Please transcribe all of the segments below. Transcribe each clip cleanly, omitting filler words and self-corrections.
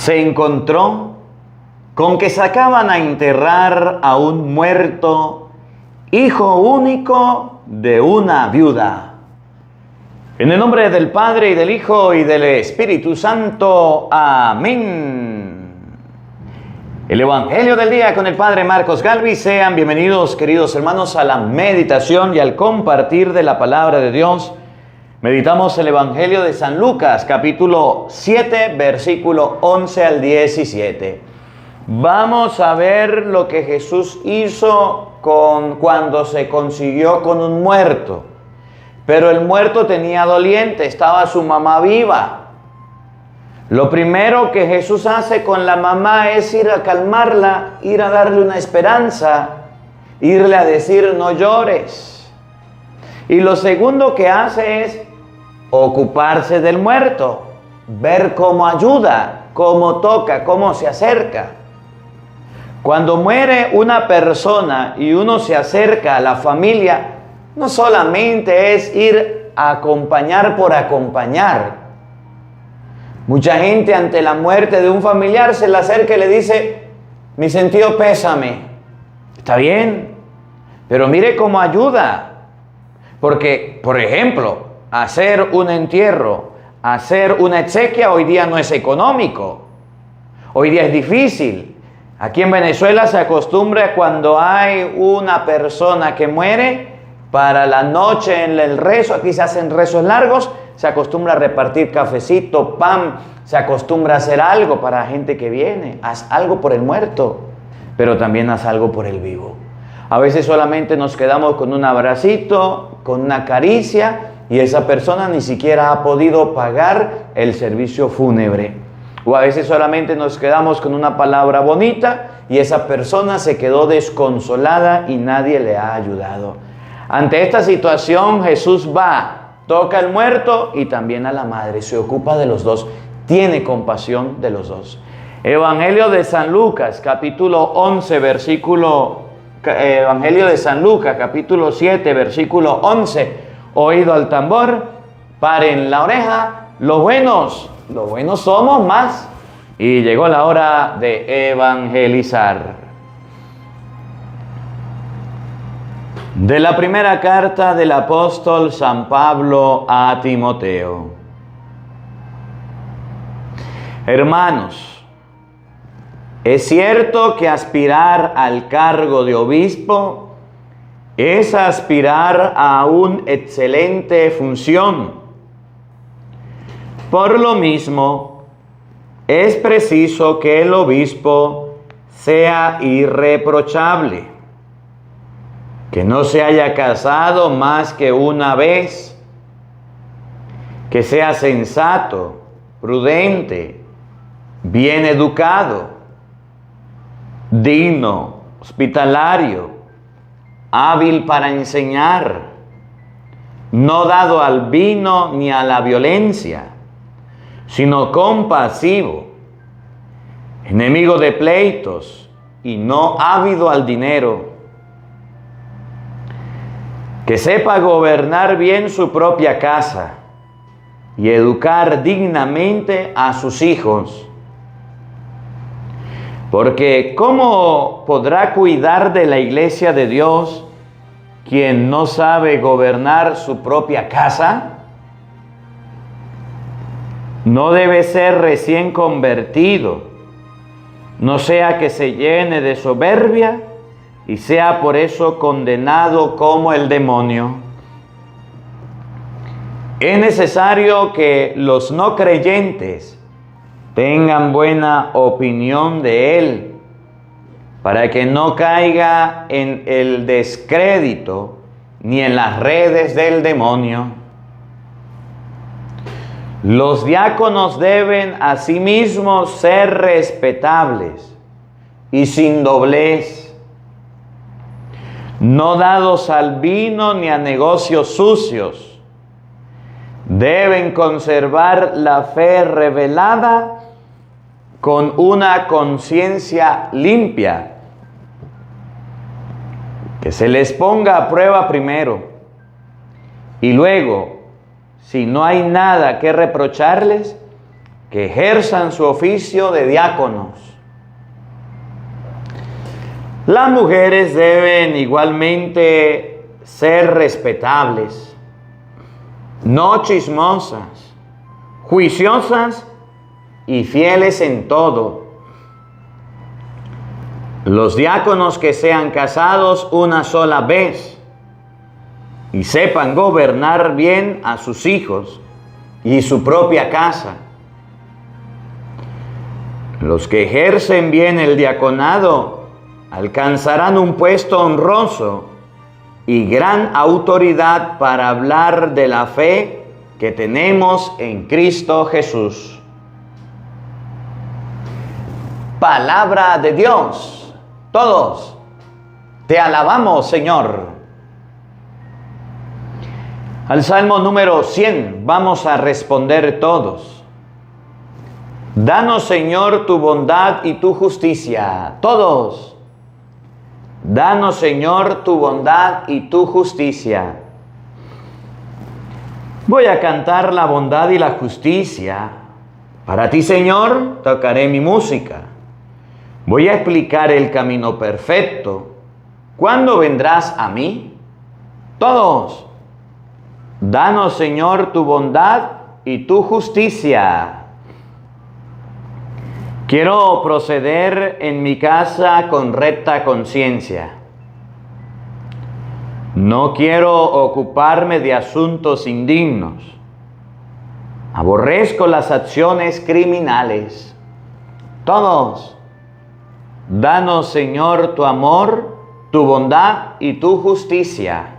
se encontró con que sacaban a enterrar a un muerto, hijo único de una viuda. En el nombre del Padre, y del Hijo, y del Espíritu Santo. Amén. El Evangelio del día con el Padre Marcos Galvis. Sean bienvenidos, queridos hermanos, a la meditación y al compartir de la palabra de Dios. Meditamos el Evangelio de San Lucas, capítulo 7, versículo 11 al 17. Vamos a ver lo que Jesús hizo cuando se consiguió con un muerto. Pero el muerto tenía doliente, estaba su mamá viva. Lo primero que Jesús hace con la mamá es ir a calmarla, ir a darle una esperanza, irle a decir no llores. Y lo segundo que hace es ocuparse del muerto, ver cómo ayuda, cómo toca, cómo se acerca. Cuando muere una persona y uno se acerca a la familia, no solamente es ir a acompañar por acompañar. Mucha gente ante la muerte de un familiar se le acerca y le dice, mi sentido pésame. Está bien, pero mire cómo ayuda. Porque, por ejemplo, hacer un entierro, hacer una exequia hoy día no es económico. Hoy día es difícil. Aquí en Venezuela se acostumbra cuando hay una persona que muere, para la noche en el rezo, aquí se hacen rezos largos, se acostumbra a repartir cafecito, pan, se acostumbra a hacer algo para la gente que viene. Haz algo por el muerto, pero también haz algo por el vivo. A veces solamente nos quedamos con un abracito, con una caricia, y esa persona ni siquiera ha podido pagar el servicio fúnebre. O a veces solamente nos quedamos con una palabra bonita, y esa persona se quedó desconsolada y nadie le ha ayudado. Ante esta situación, Jesús va, toca al muerto y también a la madre, se ocupa de los dos, tiene compasión de los dos. Evangelio de San Lucas, capítulo 11, Evangelio de San Lucas, capítulo 7, versículo 11. Oído al tambor, paren la oreja, los buenos somos más. Y llegó la hora de evangelizar. De la primera carta del apóstol San Pablo a Timoteo. Hermanos, es cierto que aspirar al cargo de obispo es aspirar a una excelente función. Por lo mismo, es preciso que el obispo sea irreprochable, que no se haya casado más que una vez, que sea sensato, prudente, bien educado, digno, hospitalario, hábil para enseñar, no dado al vino ni a la violencia, sino compasivo, enemigo de pleitos y no ávido al dinero, que sepa gobernar bien su propia casa y educar dignamente a sus hijos. Porque ¿cómo podrá cuidar de la iglesia de Dios quien no sabe gobernar su propia casa? No debe ser recién convertido, no sea que se llene de soberbia y sea por eso condenado como el demonio. Es necesario que los no creyentes tengan buena opinión de él, para que no caiga en el descrédito ni en las redes del demonio. Los diáconos deben asimismo ser respetables y sin doblez, no dados al vino ni a negocios sucios. Deben conservar la fe revelada con una conciencia limpia, que se les ponga a prueba primero, y luego, si no hay nada que reprocharles, que ejerzan su oficio de diáconos. Las mujeres deben igualmente ser respetables, no chismosas, juiciosas y fieles en todo. Los diáconos que sean casados una sola vez y sepan gobernar bien a sus hijos y su propia casa. Los que ejercen bien el diaconado alcanzarán un puesto honroso y gran autoridad para hablar de la fe que tenemos en Cristo Jesús. Palabra de Dios. Todos te alabamos, Señor. Al Salmo número 100 vamos a responder todos. Danos, Señor, tu bondad y tu justicia. Todos. Danos, Señor, tu bondad y tu justicia. Voy a cantar la bondad y la justicia. Para ti, Señor, tocaré mi música. Voy a explicar el camino perfecto. ¿Cuándo vendrás a mí? Todos. Danos, Señor, tu bondad y tu justicia. Quiero proceder en mi casa con recta conciencia. No quiero ocuparme de asuntos indignos. Aborrezco las acciones criminales. Todos. Danos, Señor, tu amor, tu bondad y tu justicia.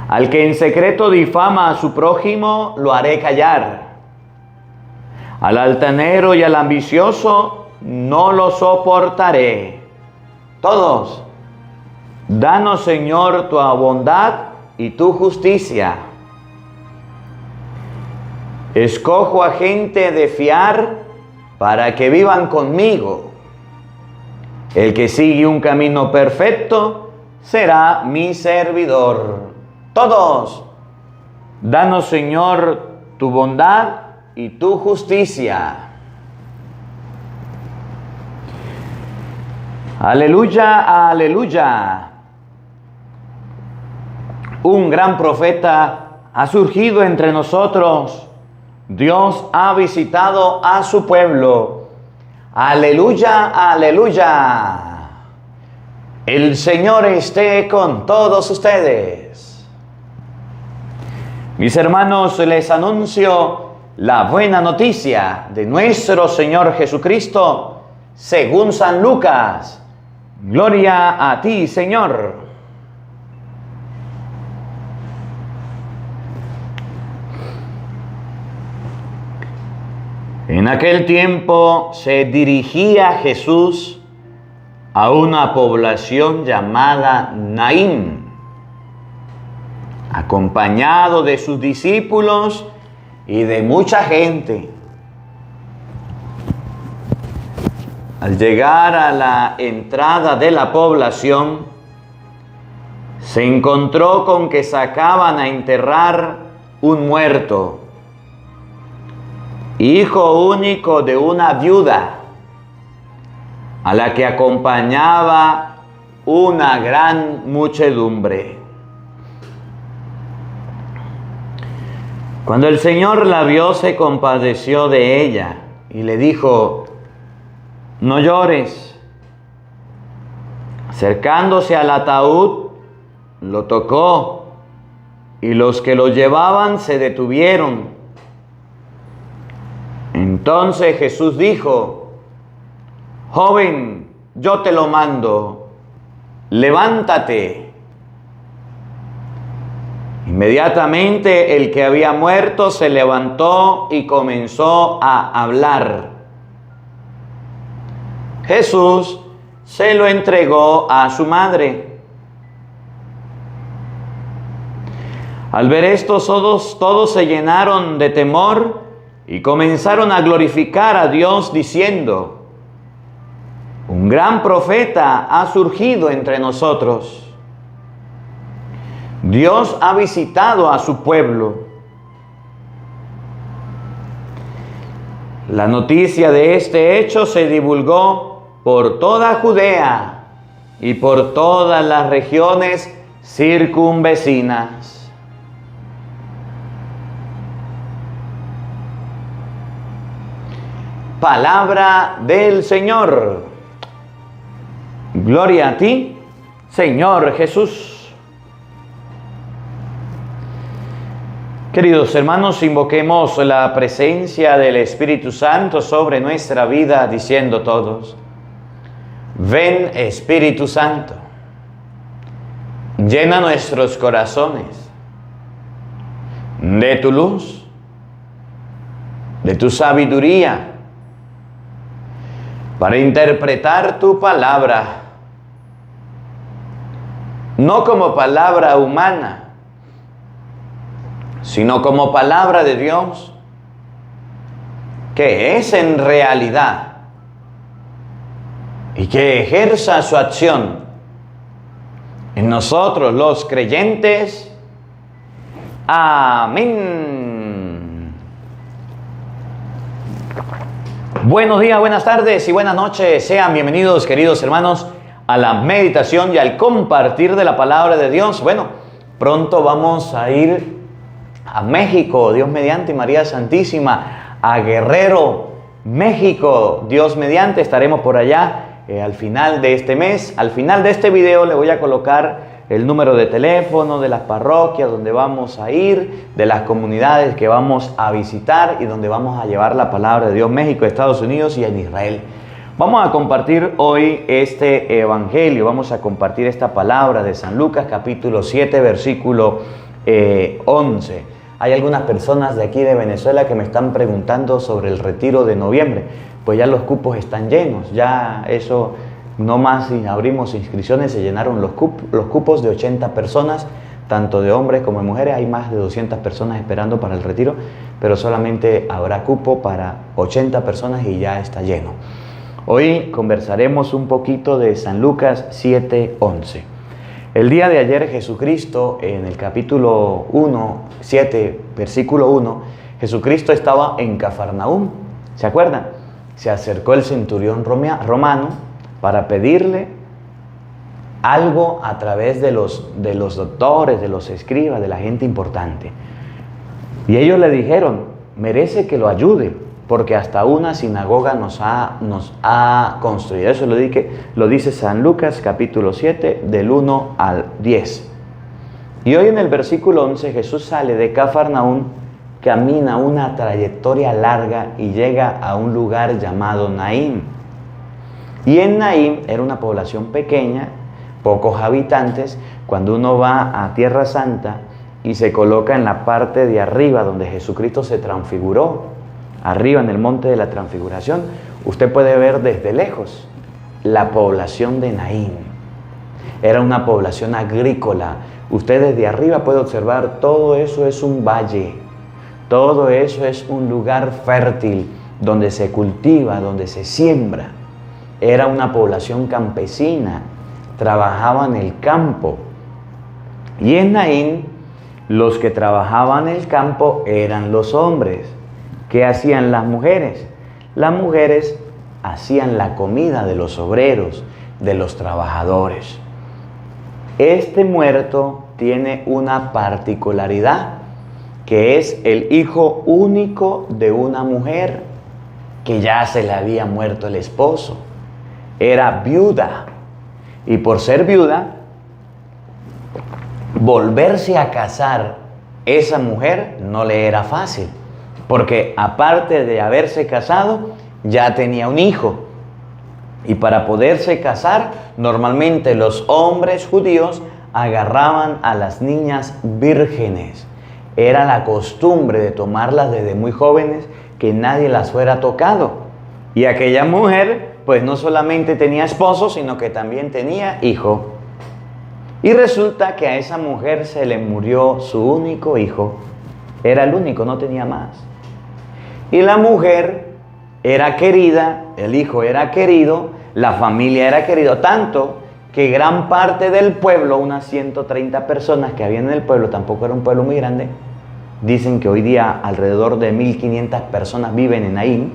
Al que en secreto difama a su prójimo, lo haré callar. Al altanero y al ambicioso, no lo soportaré. Todos. Danos, Señor, tu bondad y tu justicia. Escojo a gente de fiar para que vivan conmigo. El que sigue un camino perfecto será mi servidor. Todos. Danos, Señor, tu bondad y tu justicia. Aleluya, aleluya. Un gran profeta ha surgido entre nosotros. Dios ha visitado a su pueblo. Aleluya, aleluya. El Señor esté con todos ustedes. Mis hermanos, les anuncio la buena noticia de nuestro Señor Jesucristo según San Lucas. Gloria a ti, Señor. En aquel tiempo se dirigía Jesús a una población llamada Naín, acompañado de sus discípulos y de mucha gente. Al llegar a la entrada de la población, se encontró con que sacaban a enterrar un muerto, hijo único de una viuda, a la que acompañaba una gran muchedumbre. Cuando el Señor la vio, se compadeció de ella y le dijo: no llores. Acercándose al ataúd, lo tocó y los que lo llevaban se detuvieron. Entonces Jesús dijo: joven, yo te lo mando, levántate. Inmediatamente el que había muerto se levantó y comenzó a hablar. Jesús se lo entregó a su madre. Al ver esto, todos se llenaron de temor y comenzaron a glorificar a Dios diciendo: un gran profeta ha surgido entre nosotros. Dios ha visitado a su pueblo. La noticia de este hecho se divulgó por toda Judea y por todas las regiones circunvecinas. Palabra del Señor. Gloria a ti, Señor Jesús. Queridos hermanos, invoquemos la presencia del Espíritu Santo sobre nuestra vida, diciendo todos: ven, Espíritu Santo, llena nuestros corazones de tu luz, de tu sabiduría, para interpretar tu palabra, no como palabra humana, sino como palabra de Dios, que es en realidad, y que ejerza su acción en nosotros los creyentes. Amén. Buenos días, buenas tardes y buenas noches. Sean bienvenidos, queridos hermanos, a la meditación y al compartir de la palabra de Dios. Bueno, pronto vamos a ir a México, Dios mediante, María Santísima, a Guerrero, México, Dios mediante. Estaremos por allá al final de este mes. Al final de este video le voy a colocar el número de teléfono de las parroquias donde vamos a ir, de las comunidades que vamos a visitar y donde vamos a llevar la palabra de Dios, México, Estados Unidos y en Israel. Vamos a compartir hoy este evangelio, vamos a compartir esta palabra de San Lucas, capítulo 7, versículo 11. Hay algunas personas de aquí de Venezuela que me están preguntando sobre el retiro de noviembre. Pues ya los cupos están llenos, ya eso... No más, si abrimos inscripciones, se llenaron los cupos de 80 personas, tanto de hombres como de mujeres. Hay más de 200 personas esperando para el retiro, pero solamente habrá cupo para 80 personas y ya está lleno. Hoy conversaremos un poquito de San Lucas 7:11. El día de ayer Jesucristo, en el capítulo 7, versículo 1, Jesucristo estaba en Cafarnaúm. ¿Se acuerdan? Se acercó el centurión romano para pedirle algo a través de los doctores, de los escribas, de la gente importante. Y ellos le dijeron: merece que lo ayude, porque hasta una sinagoga nos ha construido. Eso lo dice San Lucas capítulo 7, del 1 al 10. Y hoy en el versículo 11 Jesús sale de Cafarnaúm, camina una trayectoria larga y llega a un lugar llamado Naín. Y en Naín era una población pequeña, pocos habitantes. Cuando uno va a Tierra Santa y se coloca en la parte de arriba donde Jesucristo se transfiguró, arriba en el monte de la transfiguración, usted puede ver desde lejos la población de Naín. Era una población agrícola. Usted desde arriba puede observar, todo eso es un valle, todo eso es un lugar fértil donde se cultiva, donde se siembra. Era una población campesina, trabajaban en el campo. Y en Naín, los que trabajaban en el campo eran los hombres. ¿Qué hacían las mujeres? Las mujeres hacían la comida de los obreros, de los trabajadores. Este muerto tiene una particularidad, que es el hijo único de una mujer que ya se le había muerto el esposo. Era viuda, y por ser viuda, volverse a casar esa mujer no le era fácil, porque aparte de haberse casado, ya tenía un hijo. Y para poderse casar, normalmente los hombres judíos agarraban a las niñas vírgenes. Era la costumbre de tomarlas desde muy jóvenes, que nadie las fuera tocado. Y aquella mujer pues no solamente tenía esposo, sino que también tenía hijo. Y resulta que a esa mujer se le murió su único hijo. Era el único, no tenía más. Y la mujer era querida, el hijo era querido, la familia era querido, tanto que gran parte del pueblo, unas 130 personas que había en el pueblo, tampoco era un pueblo muy grande, dicen que hoy día alrededor de 1500 personas viven en Naín.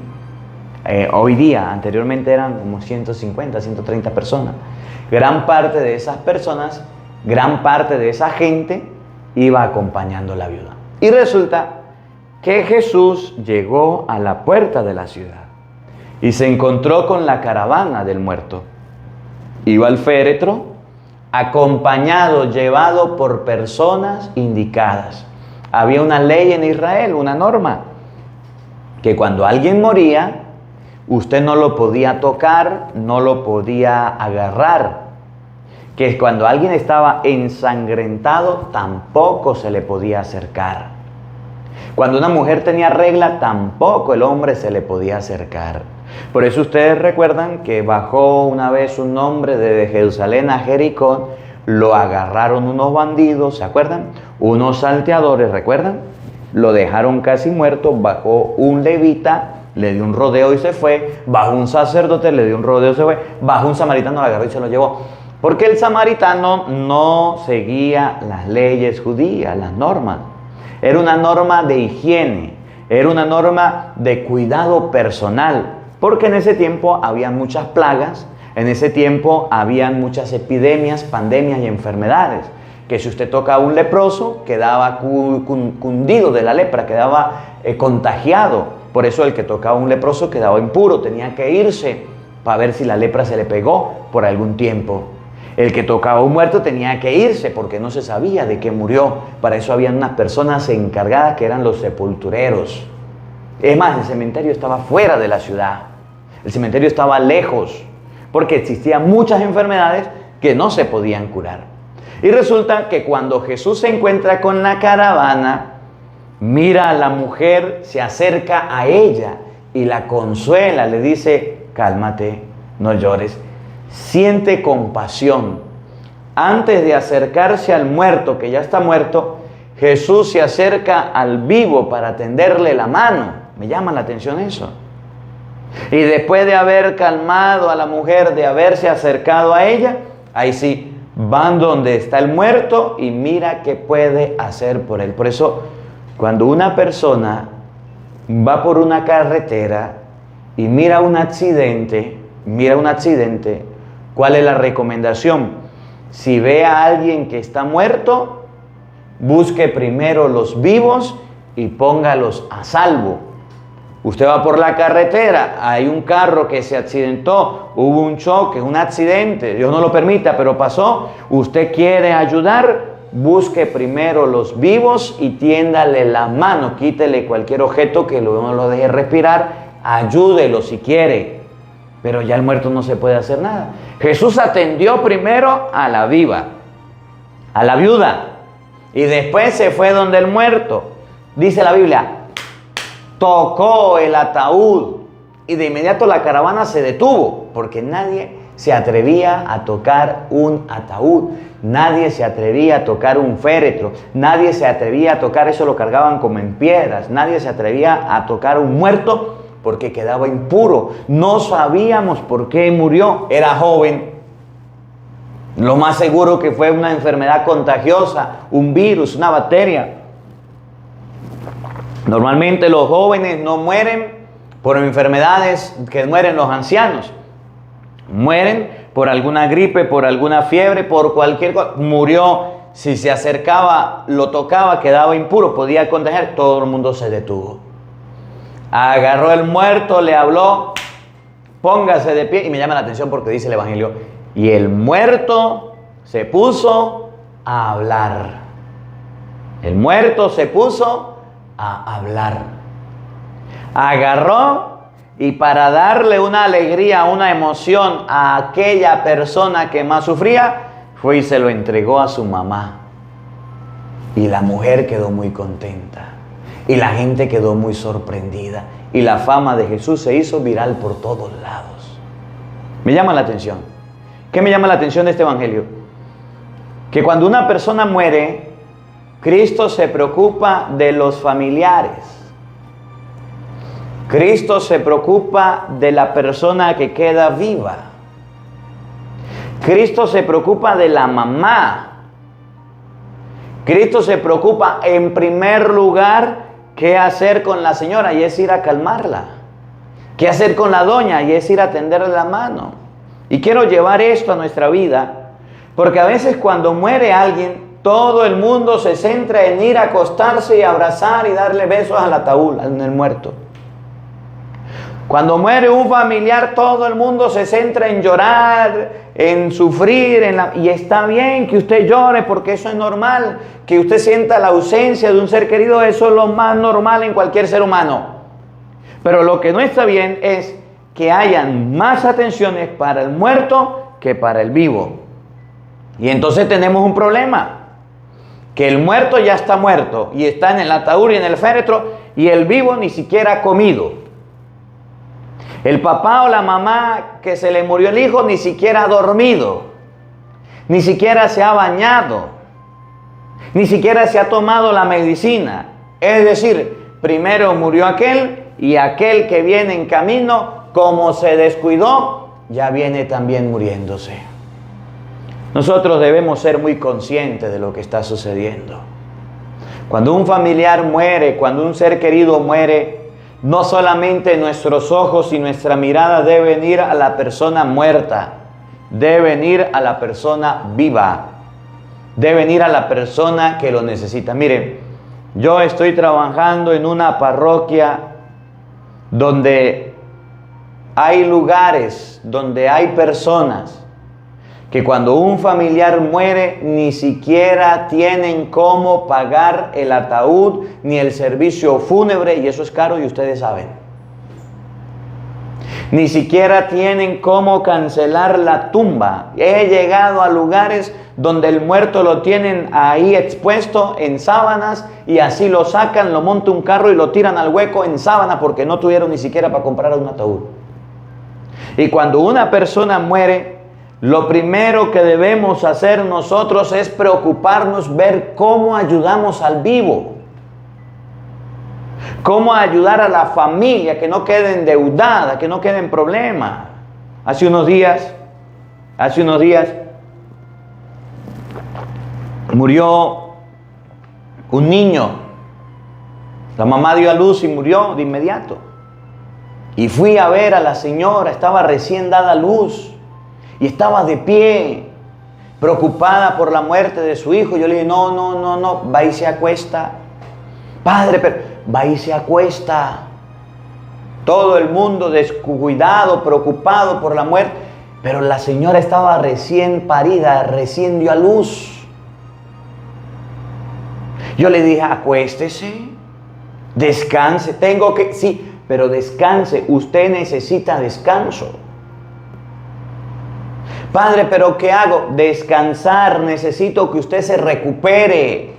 Hoy día, anteriormente eran como 150, 130 personas. Gran parte de esas personas, gran parte de esa gente iba acompañando a la viuda. Y resulta que Jesús llegó a la puerta de la ciudad y se encontró con la caravana del muerto. Iba el féretro, acompañado, llevado por personas indicadas. Había una ley en Israel, una norma, que cuando alguien moría, usted no lo podía tocar, no lo podía agarrar. Que cuando alguien estaba ensangrentado, tampoco se le podía acercar. Cuando una mujer tenía regla, tampoco el hombre se le podía acercar. Por eso ustedes recuerdan que bajó una vez un hombre de Jerusalén a Jericó, lo agarraron unos bandidos, ¿se acuerdan? Unos salteadores, ¿recuerdan? Lo dejaron casi muerto, bajó un levita, le dio un rodeo y se fue, bajó un sacerdote, le dio un rodeo y se fue, bajó un samaritano, lo agarró y se lo llevó. Porque el samaritano no seguía las leyes judías, las normas. Era una norma de higiene, era una norma de cuidado personal, porque en ese tiempo había muchas plagas, en ese tiempo habían muchas epidemias, pandemias y enfermedades, que si usted tocaba a un leproso, quedaba cundido de la lepra, quedaba contagiado. Por eso el que tocaba a un leproso quedaba impuro, tenía que irse para ver si la lepra se le pegó por algún tiempo. El que tocaba a un muerto tenía que irse porque no se sabía de qué murió. Para eso habían unas personas encargadas que eran los sepultureros. Es más, el cementerio estaba fuera de la ciudad. El cementerio estaba lejos porque existían muchas enfermedades que no se podían curar. Y resulta que cuando Jesús se encuentra con la caravana, mira a la mujer, se acerca a ella y la consuela, le dice, cálmate, no llores. Siente compasión. Antes de acercarse al muerto, que ya está muerto, Jesús se acerca al vivo para tenderle la mano. Me llama la atención eso. Y después de haber calmado a la mujer, de haberse acercado a ella, ahí sí, van donde está el muerto y mira qué puede hacer por él. Por eso, cuando una persona va por una carretera y mira un accidente, ¿cuál es la recomendación? Si ve a alguien que está muerto, busque primero los vivos y póngalos a salvo. Usted va por la carretera, hay un carro que se accidentó, hubo un choque, un accidente, Dios no lo permita, pero pasó. Usted quiere ayudar, busque primero los vivos y tiéndale la mano, quítele cualquier objeto que no lo deje respirar, ayúdelo si quiere. Pero ya el muerto no se puede hacer nada. Jesús atendió primero a la viva, a la viuda, y después se fue donde el muerto. Dice la Biblia, tocó el ataúd y de inmediato la caravana se detuvo, porque nadie se atrevía a tocar un ataúd, nadie se atrevía a tocar un féretro, nadie se atrevía a tocar, eso lo cargaban como en piedras, nadie se atrevía a tocar un muerto, porque quedaba impuro. No sabíamos por qué murió. Era joven. Lo más seguro que fue una enfermedad contagiosa, un virus, una bacteria. Normalmente los jóvenes no mueren por enfermedades que mueren los ancianos. Mueren por alguna gripe, por alguna fiebre, por cualquier cosa. Murió, si se acercaba, lo tocaba, quedaba impuro, podía contagiar. Todo el mundo se detuvo. Agarró el muerto, le habló, póngase de pie, y me llama la atención porque dice el Evangelio, y el muerto se puso a hablar. El muerto se puso a hablar. Agarró y para darle una alegría, una emoción a aquella persona que más sufría, fue y se lo entregó a su mamá. Y la mujer quedó muy contenta. Y la gente quedó muy sorprendida. Y la fama de Jesús se hizo viral por todos lados. Me llama la atención. ¿Qué me llama la atención de este evangelio? Que cuando una persona muere, Cristo se preocupa de los familiares. Cristo se preocupa de la persona que queda viva. Cristo se preocupa de la mamá. Cristo se preocupa en primer lugar qué hacer con la señora, y es ir a calmarla. ¿Qué hacer con la doña? Y es ir a tenderle la mano. Y quiero llevar esto a nuestra vida, porque a veces cuando muere alguien, todo el mundo se centra en ir a acostarse y abrazar y darle besos al ataúd, en el muerto. Cuando muere un familiar, todo el mundo se centra en llorar, en sufrir, y está bien que usted llore porque eso es normal. Que usted sienta la ausencia de un ser querido, eso es lo más normal en cualquier ser humano. Pero lo que no está bien es que hayan más atenciones para el muerto que para el vivo. Y entonces tenemos un problema. Que el muerto ya está muerto y está en el ataúd y en el féretro, y el vivo ni siquiera ha comido. El papá o la mamá que se le murió el hijo ni siquiera ha dormido, ni siquiera se ha bañado, ni siquiera se ha tomado la medicina. Es decir, primero murió aquel, y aquel que viene en camino, como se descuidó, ya viene también muriéndose. Nosotros debemos ser muy conscientes de lo que está sucediendo. Cuando un familiar muere, cuando un ser querido muere, no solamente nuestros ojos y nuestra mirada deben ir a la persona muerta, deben ir a la persona viva, deben ir a la persona que lo necesita. Miren, yo estoy trabajando en una parroquia donde hay lugares, donde hay personas que cuando un familiar muere ni siquiera tienen cómo pagar el ataúd ni el servicio fúnebre, y eso es caro y ustedes saben. Ni siquiera tienen cómo cancelar la tumba. He llegado a lugares donde el muerto lo tienen ahí expuesto en sábanas, y así lo sacan, lo monta un carro y lo tiran al hueco en sábana porque no tuvieron ni siquiera para comprar un ataúd. Y cuando una persona muere, lo primero que debemos hacer nosotros es preocuparnos, ver cómo ayudamos al vivo, cómo ayudar a la familia que no quede endeudada, que no quede en problema. Hace unos días murió un niño. La mamá dio a luz y murió de inmediato. Y fui a ver a la señora, estaba recién dada a luz. Y estaba de pie, preocupada por la muerte de su hijo. Yo le dije, no, va y se acuesta. Padre, pero va y se acuesta. Todo el mundo descuidado, preocupado por la muerte. Pero la señora estaba recién parida, recién dio a luz. Yo le dije, acuéstese, descanse. Sí, pero descanse, usted necesita descanso. Padre, ¿pero qué hago? Descansar, necesito que usted se recupere.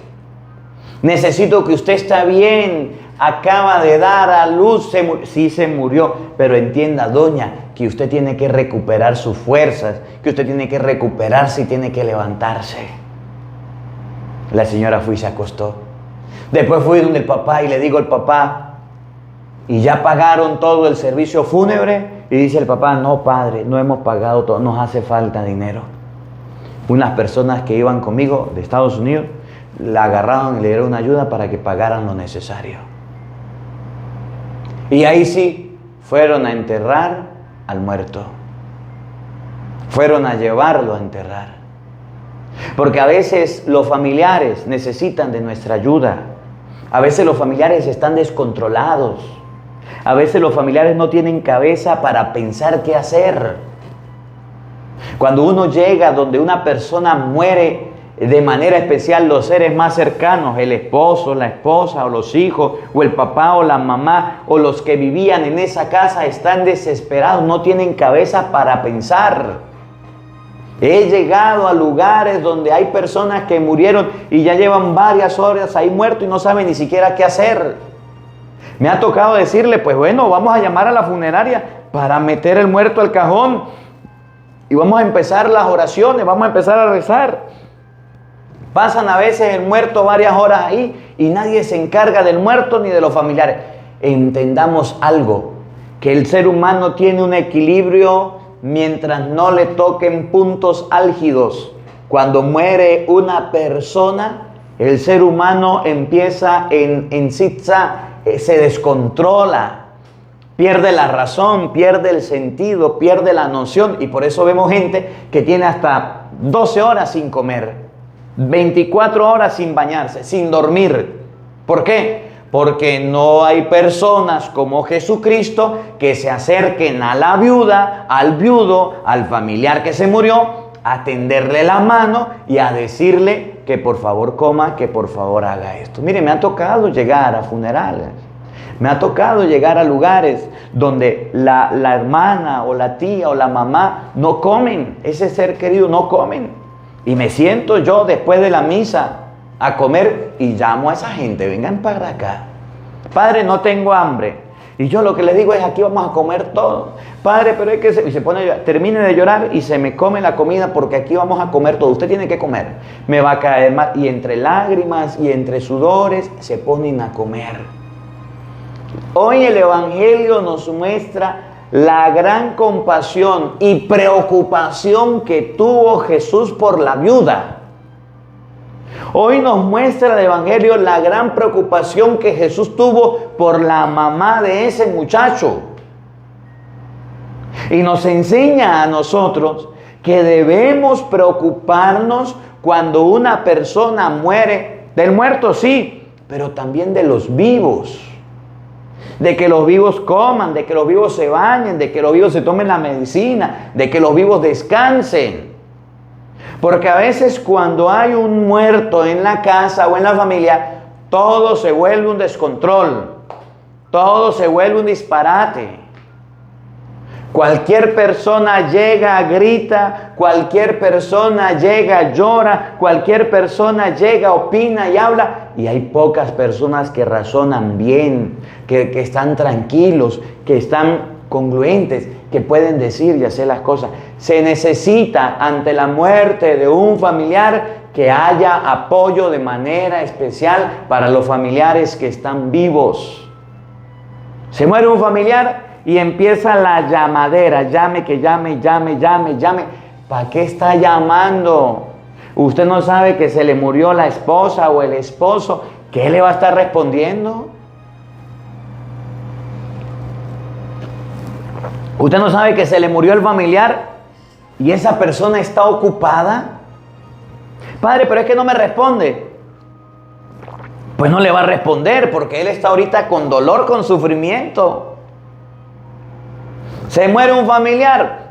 Necesito que usted está bien. Acaba de dar a luz. Sí se murió, pero entienda, doña, que usted tiene que recuperar sus fuerzas, que usted tiene que recuperarse y tiene que levantarse. La señora fue y se acostó. Después fui donde el papá y le digo al papá, ¿y ya pagaron todo el servicio fúnebre? Y dice el papá, no padre, no hemos pagado todo, nos hace falta dinero. Unas personas que iban conmigo de Estados Unidos, la agarraron y le dieron una ayuda para que pagaran lo necesario. Y ahí sí, fueron a enterrar al muerto. Fueron a llevarlo a enterrar. Porque a veces los familiares necesitan de nuestra ayuda. A veces los familiares están descontrolados. A veces los familiares no tienen cabeza para pensar qué hacer. Cuando uno llega donde una persona muere, de manera especial los seres más cercanos, el esposo, la esposa o los hijos, o el papá o la mamá, o los que vivían en esa casa, están desesperados, no tienen cabeza para pensar. He llegado a lugares donde hay personas que murieron y ya llevan varias horas ahí muertos y no saben ni siquiera qué hacer. Me ha tocado decirle, pues bueno, vamos a llamar a la funeraria para meter el muerto al cajón y vamos a empezar las oraciones, vamos a empezar a rezar. Pasan a veces el muerto varias horas ahí y nadie se encarga del muerto ni de los familiares. Entendamos algo, que el ser humano tiene un equilibrio mientras no le toquen puntos álgidos. Cuando muere una persona, el ser humano empieza en zigzag, se descontrola. Pierde la razón, pierde el sentido, pierde la noción. Y por eso vemos gente que tiene hasta 12 horas sin comer, 24 horas sin bañarse, sin dormir. ¿Por qué? Porque no hay personas como Jesucristo que se acerquen a la viuda, al viudo, al familiar que se murió, a tenderle la mano y a decirle que por favor coma, que por favor haga esto. Mire, me ha tocado llegar a funerales, me ha tocado llegar a lugares donde la hermana o la tía o la mamá no comen, ese ser querido no comen. Y me siento yo después de la misa a comer y llamo a esa gente, vengan para acá. Padre, no tengo hambre. Y yo lo que les digo es, aquí vamos a comer todo. Padre, pero hay que... Y se pone a llorar, termine de llorar y se me come la comida porque aquí vamos a comer todo. Usted tiene que comer. Me va a caer mal. Y entre lágrimas y entre sudores se ponen a comer. Hoy el Evangelio nos muestra la gran compasión y preocupación que tuvo Jesús por la viuda. Hoy nos muestra el Evangelio la gran preocupación que Jesús tuvo por la mamá de ese muchacho. Y nos enseña a nosotros que debemos preocuparnos cuando una persona muere. Del muerto sí, pero también de los vivos. De que los vivos coman, de que los vivos se bañen, de que los vivos se tomen la medicina, de que los vivos descansen. Porque a veces cuando hay un muerto en la casa o en la familia, todo se vuelve un descontrol, todo se vuelve un disparate. Cualquier persona llega, grita, cualquier persona llega, llora, cualquier persona llega, opina y habla. Y hay pocas personas que razonan bien, que están tranquilos, que están congruentes, que pueden decir y hacer las cosas. Se necesita ante la muerte de un familiar que haya apoyo de manera especial para los familiares que están vivos. Se muere un familiar y empieza la llamadera, llame, que llame, llame, llame, llame. ¿Para qué está llamando? Usted no sabe que se le murió la esposa o el esposo. ¿Qué le va a estar respondiendo? Usted no sabe que se le murió el familiar y esa persona está ocupada. Padre, pero es que no me responde. Pues no le va a responder porque él está ahorita con dolor, con sufrimiento. Se muere un familiar.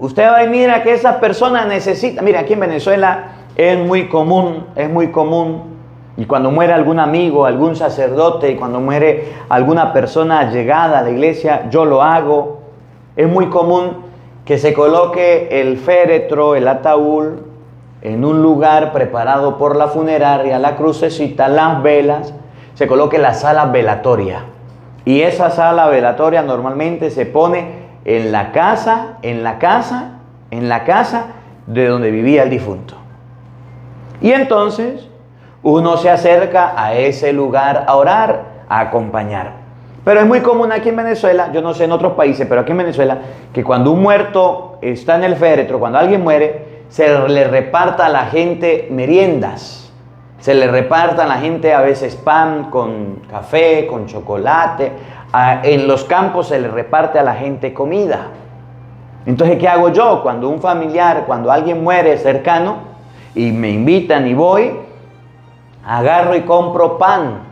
Usted va y mira que esa persona necesita. Mira, aquí en Venezuela es muy común. Y cuando muere algún amigo, algún sacerdote, y cuando muere alguna persona llegada a la iglesia, yo lo hago. Es muy común que se coloque el féretro, el ataúd, en un lugar preparado por la funeraria, la crucecita, las velas, se coloque la sala velatoria. Y esa sala velatoria normalmente se pone en la casa de donde vivía el difunto. Y entonces uno se acerca a ese lugar a orar, a acompañar. Pero es muy común aquí en Venezuela, yo no sé en otros países, pero aquí en Venezuela, que cuando un muerto está en el féretro, cuando alguien muere, se le reparta a la gente meriendas. Se le reparta a la gente a veces pan con café, con chocolate. En los campos se le reparte a la gente comida. Entonces, ¿qué hago yo? Cuando un familiar, cuando alguien muere cercano y me invitan y voy, agarro y compro pan.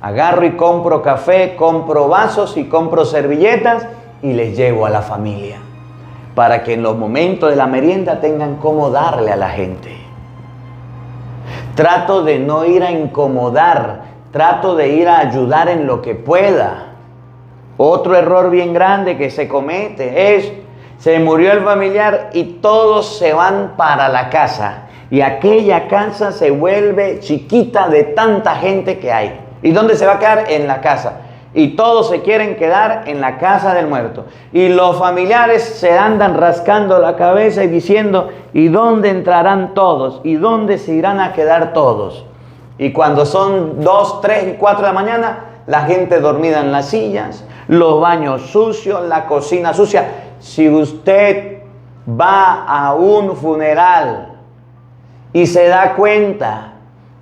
Agarro y compro café, compro vasos y compro servilletas y les llevo a la familia para que en los momentos de la merienda tengan cómo darle a la gente. Trato de no ir a incomodar, trato de ir a ayudar en lo que pueda. Otro error bien grande que se comete es, se murió el familiar y todos se van para la casa y aquella casa se vuelve chiquita de tanta gente que hay. ¿Y dónde se va a quedar? En la casa. Y todos se quieren quedar en la casa del muerto. Y los familiares se andan rascando la cabeza y diciendo, ¿y dónde entrarán todos? ¿Y dónde se irán a quedar todos? Y cuando son 2, 3 y 4 de la mañana, la gente dormida en las sillas, los baños sucios, la cocina sucia. Si usted va a un funeral y se da cuenta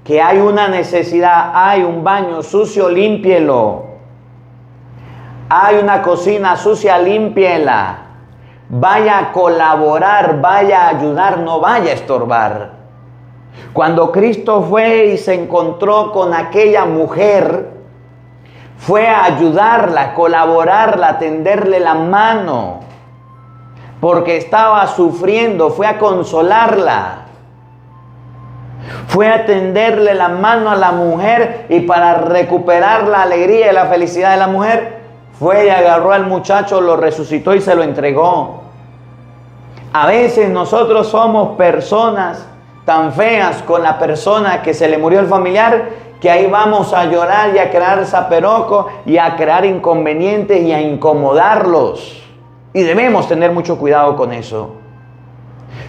que hay una necesidad, hay un baño sucio, límpielo. Hay una cocina sucia, límpiela. Vaya a colaborar, vaya a ayudar, no vaya a estorbar. Cuando Cristo fue y se encontró con aquella mujer, fue a ayudarla, a colaborarla, a tenderle la mano, porque estaba sufriendo, fue a consolarla. Fue a tenderle la mano a la mujer y para recuperar la alegría y la felicidad de la mujer, fue y agarró al muchacho, lo resucitó y se lo entregó. A veces nosotros somos personas tan feas con la persona que se le murió el familiar, que ahí vamos a llorar y a crear zaperoco y a crear inconvenientes y a incomodarlos. Y debemos tener mucho cuidado con eso.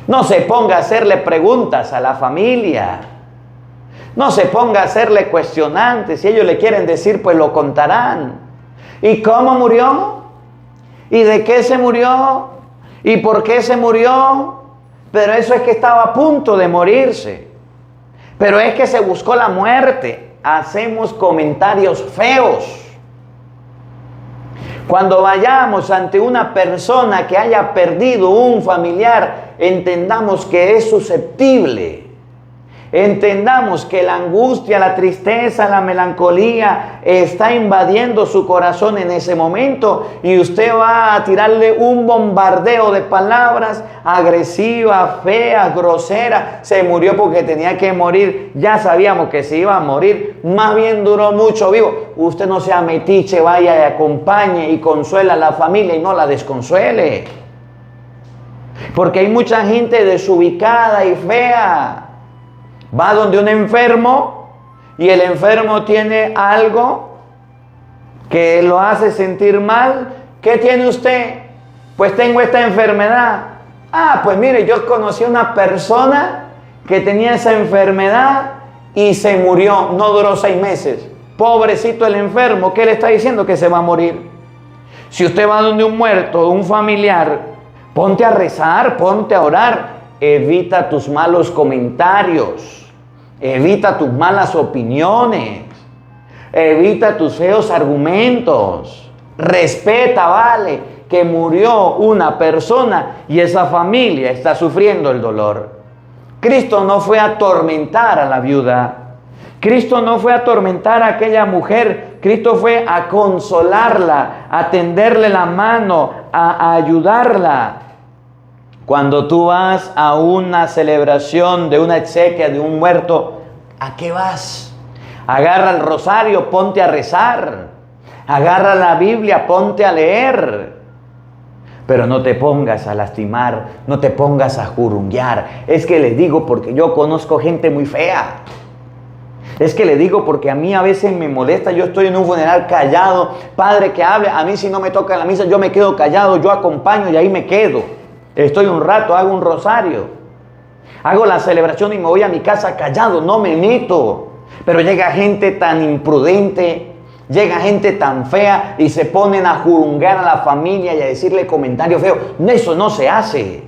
No se ponga a hacerle preguntas a la familia. No se ponga a hacerle cuestionantes. Si ellos le quieren decir, pues lo contarán. ¿Y cómo murió? ¿Y de qué se murió? ¿Y por qué se murió? Pero eso es que estaba a punto de morirse. Pero es que se buscó la muerte. Hacemos comentarios feos. Cuando vayamos ante una persona que haya perdido un familiar, entendamos que es susceptible. Entendamos que la angustia, la tristeza, la melancolía está invadiendo su corazón en ese momento y usted va a tirarle un bombardeo de palabras agresivas, feas, groseras. Se murió porque tenía que morir. Ya sabíamos que se iba a morir. Más bien duró mucho vivo. Usted no sea metiche, vaya y acompañe y consuela a la familia y no la desconsuele. Porque hay mucha gente desubicada y fea. Va donde un enfermo y el enfermo tiene algo que lo hace sentir mal. ¿Qué tiene usted? Pues tengo esta enfermedad. Ah, pues mire, yo conocí a una persona que tenía esa enfermedad y se murió. No duró 6 meses. Pobrecito el enfermo. ¿Qué le está diciendo? Que se va a morir. Si usted va donde un muerto, un familiar, ponte a rezar, ponte a orar. Evita tus malos comentarios. Evita tus malas opiniones. Evita tus feos argumentos. Respeta, vale, que murió una persona y esa familia está sufriendo el dolor. Cristo no fue a atormentar a la viuda. Cristo no fue a atormentar a aquella mujer. Cristo fue a consolarla, a tenderle la mano, a ayudarla. Cuando tú vas a una celebración de una exequia de un muerto, ¿a qué vas? Agarra el rosario, ponte a rezar. Agarra la Biblia, ponte a leer. Pero no te pongas a lastimar, no te pongas a jurunguear. Es que les digo porque yo conozco gente muy fea. Es que le digo porque a mí a veces me molesta, yo estoy en un funeral callado, padre que hable, a mí si no me toca la misa yo me quedo callado, yo acompaño y ahí me quedo. Estoy un rato, hago un rosario, hago la celebración y me voy a mi casa callado, no me meto. Pero llega gente tan imprudente, llega gente tan fea y se ponen a jurungar a la familia y a decirle comentarios feos. Eso no se hace.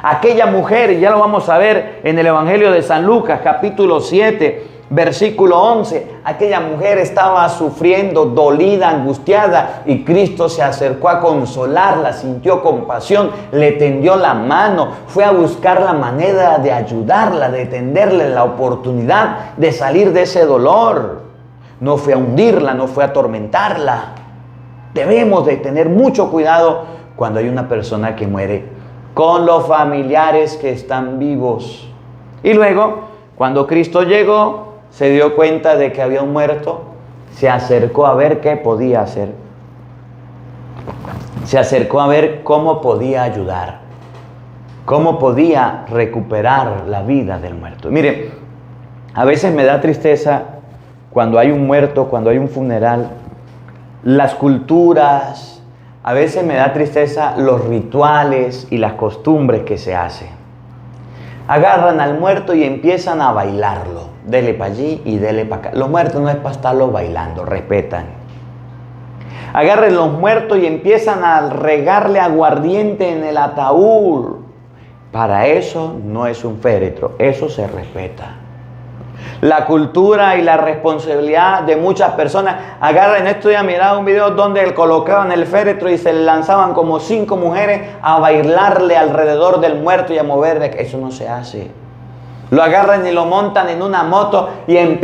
Aquella mujer, y ya lo vamos a ver en el Evangelio de San Lucas, capítulo 7, versículo 11, aquella mujer estaba sufriendo, dolida, angustiada, y Cristo se acercó a consolarla, sintió compasión, le tendió la mano, fue a buscar la manera de ayudarla, de tenderle la oportunidad de salir de ese dolor. No fue a hundirla, no fue a atormentarla. Debemos de tener mucho cuidado cuando hay una persona que muere con los familiares que están vivos. Y luego, cuando Cristo llegó, se dio cuenta de que había un muerto, se acercó a ver qué podía hacer. Se acercó a ver cómo podía ayudar, cómo podía recuperar la vida del muerto. Mire, a veces me da tristeza cuando hay un muerto, cuando hay un funeral, las culturas, a veces me da tristeza los rituales y las costumbres que se hacen. Agarran al muerto y empiezan a bailarlo. Dele para allí y dele para acá. Los muertos no es para estarlos bailando, respetan. Agarren los muertos y empiezan a regarle aguardiente en el ataúd. Para eso no es un féretro, eso se respeta. La cultura y la responsabilidad de muchas personas agarran esto. Ya miraba un video donde colocaban el féretro y se lanzaban como 5 mujeres a bailarle alrededor del muerto y a moverle. Eso no se hace. Lo agarran y lo montan en una moto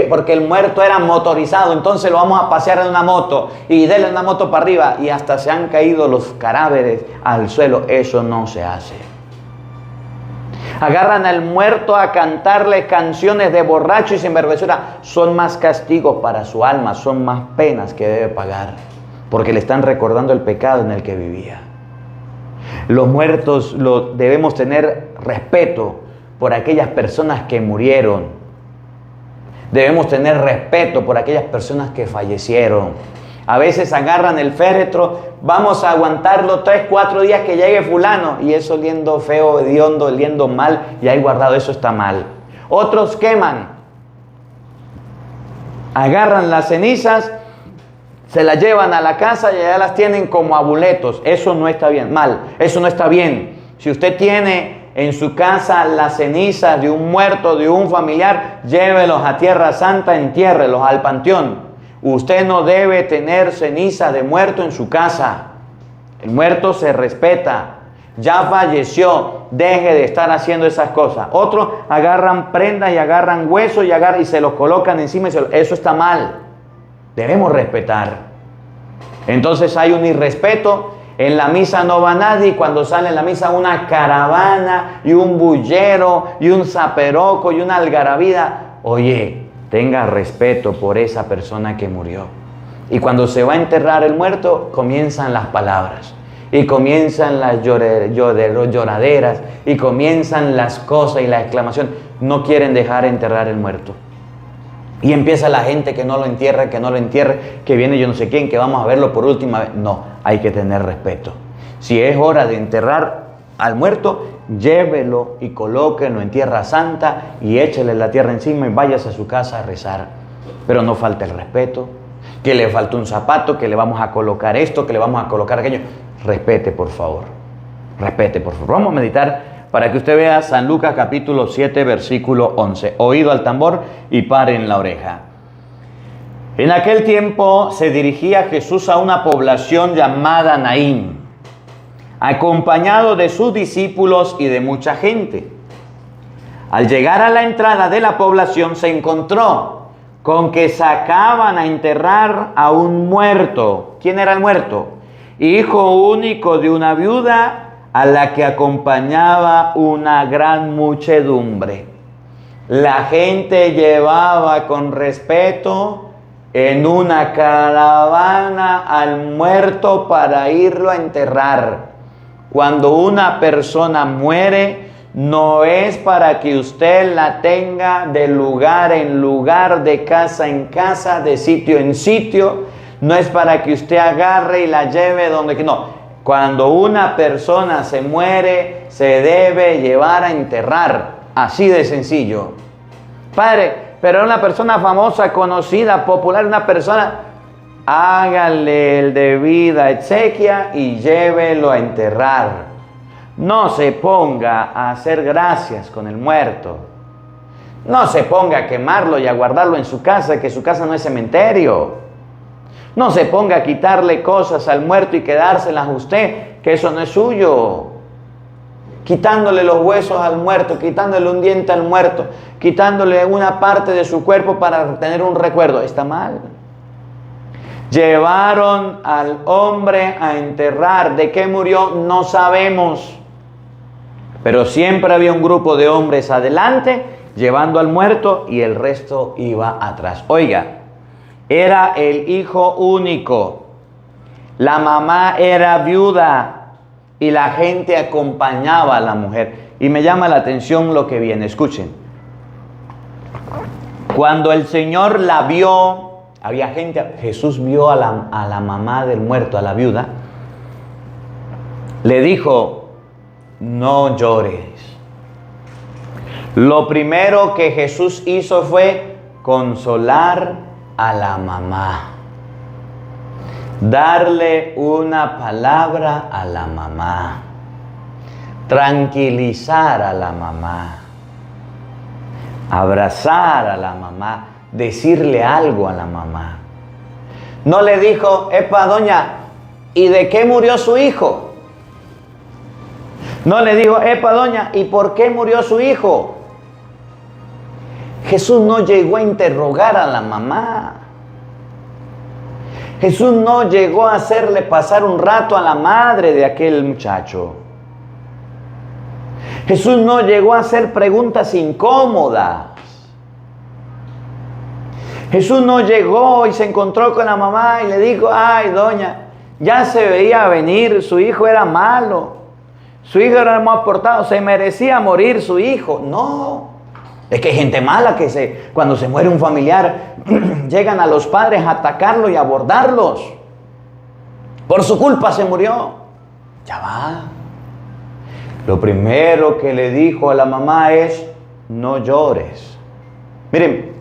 porque el muerto era motorizado, entonces lo vamos a pasear en una moto y denle una moto para arriba y hasta se han caído los cadáveres al suelo. Eso no se hace. Agarran al muerto a cantarle canciones de borracho y sinvergüenzura. Son más castigos para su alma, son más penas que debe pagar, porque le están recordando el pecado en el que vivía. Los muertos debemos tener respeto por aquellas personas que murieron. Debemos tener respeto por aquellas personas que fallecieron. A veces agarran el féretro, vamos a aguantarlo 3, 4 días que llegue fulano, y eso oliendo feo, hediondo, oliendo mal, y ahí guardado, eso está mal. Otros queman, agarran las cenizas, se las llevan a la casa y ya las tienen como amuletos. Eso no está bien, mal, eso no está bien. Si usted tiene en su casa las cenizas de un muerto, de un familiar, llévelos a Tierra Santa, entiérrelos al panteón. Usted no debe tener ceniza de muerto en su casa. El muerto se respeta. Ya falleció. Deje de estar haciendo esas cosas. Otros agarran prendas y agarran huesos y se los colocan encima. Eso está mal. Debemos respetar. Entonces hay un irrespeto. En la misa no va nadie, y cuando sale en la misa una caravana y un bullero y un zaperoco y una algarabía. Oye, tenga respeto por esa persona que murió. Y cuando se va a enterrar el muerto, comienzan las palabras. Y comienzan las lloraderas. Y comienzan las cosas y la exclamación. No quieren dejar enterrar el muerto. Y empieza la gente que no lo entierra, que viene yo no sé quién, que vamos a verlo por última vez. No, hay que tener respeto. Si es hora de enterrar al muerto, llévelo y colóquenlo en Tierra Santa y échele la tierra encima y váyase a su casa a rezar. Pero no falte el respeto, que le faltó un zapato, que le vamos a colocar esto, que le vamos a colocar aquello. Respete, por favor. Respete, por favor. Vamos a meditar para que usted vea San Lucas capítulo 7, versículo 11. Oído al tambor y paren la oreja. En aquel tiempo se dirigía Jesús a una población llamada Naín, acompañado de sus discípulos y de mucha gente. Al llegar a la entrada de la población se encontró con que sacaban a enterrar a un muerto. ¿Quién era el muerto? Hijo único de una viuda a la que acompañaba una gran muchedumbre. La gente llevaba con respeto en una caravana al muerto para irlo a enterrar. Cuando una persona muere, no es para que usted la tenga de lugar en lugar, de casa en casa, de sitio en sitio. No es para que usted agarre y la lleve donde que no. Cuando una persona se muere, se debe llevar a enterrar. Así de sencillo. Padre, pero una persona famosa, conocida, popular, una persona, hágale el debida exequia y llévelo a enterrar. No se ponga a hacer gracias con el muerto. No se ponga a quemarlo y a guardarlo en su casa, que su casa no es cementerio. No se ponga a quitarle cosas al muerto y quedárselas usted, que eso no es suyo. Quitándole los huesos al muerto, quitándole un diente al muerto, quitándole una parte de su cuerpo para tener un recuerdo. Está mal. Llevaron al hombre a enterrar. ¿De qué murió? No sabemos. Pero siempre había un grupo de hombres adelante, llevando al muerto, y el resto iba atrás. Oiga. Era el hijo único. La mamá era viuda y la gente acompañaba a la mujer. Y me llama la atención lo que viene. Escuchen. Cuando el Señor la vio, había gente, Jesús vio a la mamá del muerto, a la viuda. Le dijo, no llores. Lo primero que Jesús hizo fue consolar a la mamá, darle una palabra a la mamá, tranquilizar a la mamá. abrazar a la mamá, decirle algo a la mamá. No le dijo, epa, doña, ¿y de qué murió su hijo? No le dijo, epa, doña, ¿y por qué murió su hijo? Jesús no llegó a interrogar a la mamá. Jesús no llegó a hacerle pasar un rato a la madre de aquel muchacho. Jesús no llegó a hacer preguntas incómodas. Jesús no llegó y se encontró con la mamá y le dijo, ay, doña, ya se veía venir, su hijo era malo, su hijo era mal portado, se merecía morir su hijo. No, es que hay gente mala que cuando se muere un familiar, llegan a los padres a atacarlo y a abordarlos. Por su culpa se murió. Ya va. Lo primero que le dijo a la mamá es, no llores. Miren,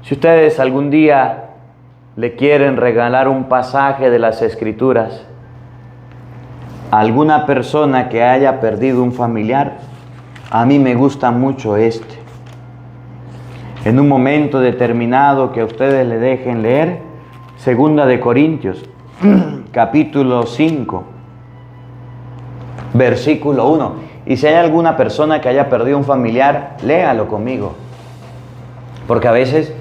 si ustedes algún día le quieren regalar un pasaje de las Escrituras a alguna persona que haya perdido un familiar, a mí me gusta mucho este. En un momento determinado que a ustedes le dejen leer, 2 de Corintios, capítulo 5, versículo 1. Y si hay alguna persona que haya perdido un familiar, léalo conmigo. Porque a veces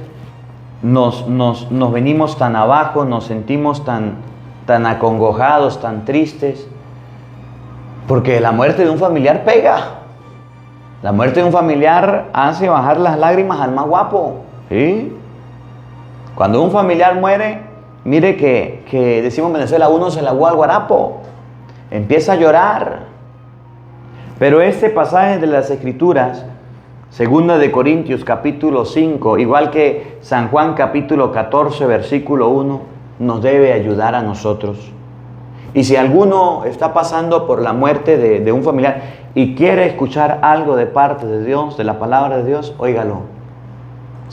nos venimos tan abajo, nos sentimos tan acongojados, tan tristes, porque la muerte de un familiar pega. La muerte de un familiar hace bajar las lágrimas al más guapo. ¿Sí? Cuando un familiar muere, mire que decimos en Venezuela, uno se la aguó al guarapo. Empieza a llorar. Pero este pasaje de las Escrituras, 2 de Corintios capítulo 5, igual que San Juan capítulo 14, versículo 1, nos debe ayudar a nosotros. Y si alguno está pasando por la muerte de un familiar y quiere escuchar algo de parte de Dios, de la palabra de Dios, óigalo.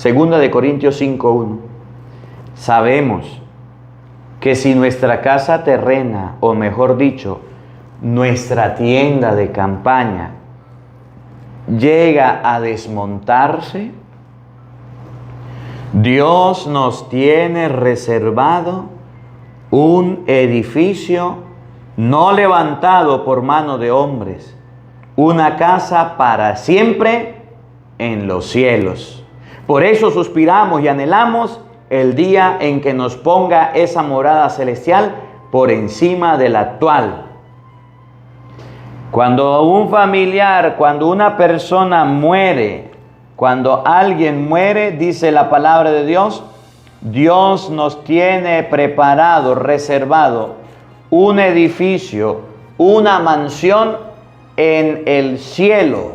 2 de Corintios 5, 1. Sabemos que si nuestra casa terrena, o mejor dicho, nuestra tienda de campaña, llega a desmontarse, Dios nos tiene reservado un edificio no levantado por mano de hombres, una casa para siempre en los cielos. Por eso suspiramos y anhelamos el día en que nos ponga esa morada celestial por encima de la actual. Cuando un familiar, cuando una persona muere, cuando alguien muere, dice la palabra de Dios, Dios nos tiene preparado, reservado un edificio, una mansión en el cielo,